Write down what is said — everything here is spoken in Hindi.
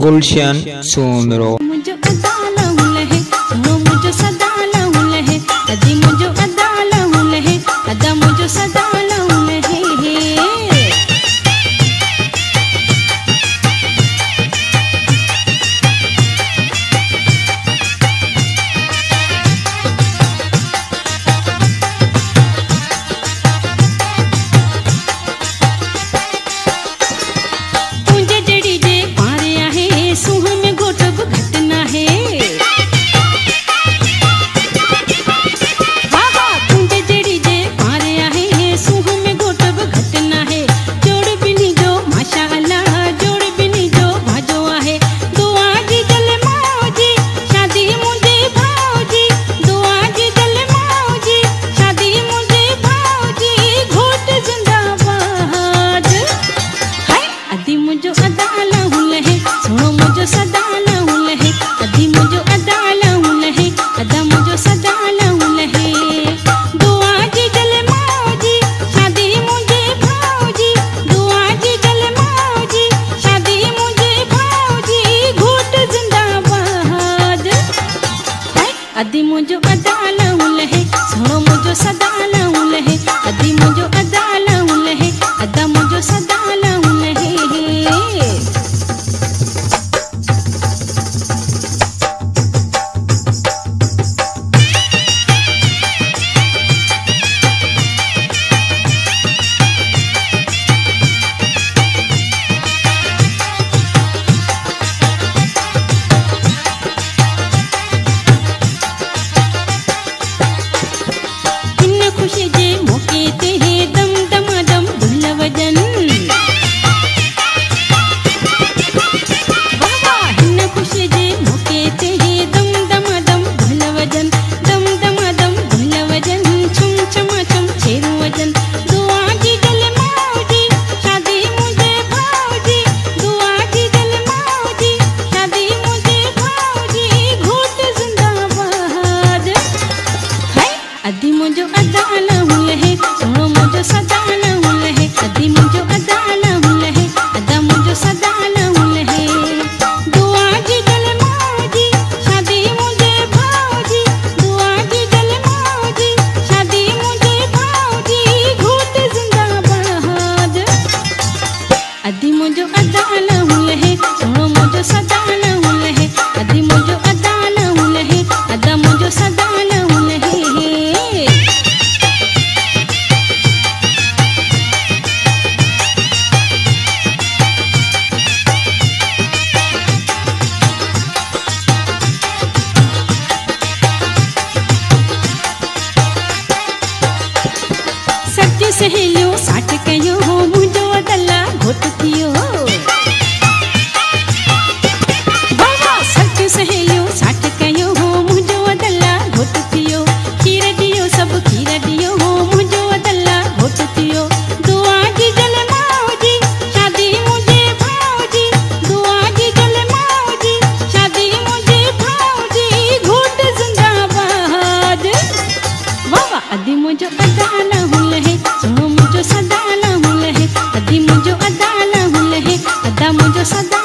गुलशन सोमरो मुझो अदाला हुलहे सुनो मुझो सदाला हुलहे अदी मुझो अदाला हुलहे अदा मुझो सदाला हुलहे अदी मुझो अदाला हुलहे सुनो मुझो सदाला हुलहे अदी मुझो अदाला हुलहे अदा मुझो सदाला हुलहे खुशी जे मौके ते है दम दमादम भुल वजन बाबा हिन खुशी जे मौके ते है दम दमादम भुल वजन दम दमादम भुल वजन छुम छमा छम छेरू वजन दुआ जी गल मौजी शादी मुझे भाऊजी दुआ जी गल मौजी शादी मुझे भाऊजी घोट जिंदाबाद है अदी मुझो अदाला हुलहे सुनो मुझो सदाला हुलहे अदी मुझो अदाला हुलहे अदा मुझो सदाला हुलहे दुआ जी गल मौजी शादी मुझे भाऊजी दुआ जी गल मौजी शादी मुझे भाऊजी घोट जिंदाबाद अदी मुझो अदाला हुलहे सुनो मुझो सदाला हुलहे अदी मुझो अदाला हुलहे अदा मुझो सदाला हुलहे सहेलियो साठ कयो हो मुझो अदला घोट थियो बाबा सच सहेलियो साठ कयो हो मुझो अदला घोट थियो खीर दियो सब खीर दियो हो मुझो अदला घोट थियो दुआ जी गल मौजी शादी मुझे भाऊजी दुआ जी गल मौजी शादी मुझे भाऊजी घोट जिंदाबाद बाबा अदी मुझो अदाला हुलहे सुनो मुझो सदाला हुलहे अदी मुझो अदाला हुलहे अदा मुझो सदा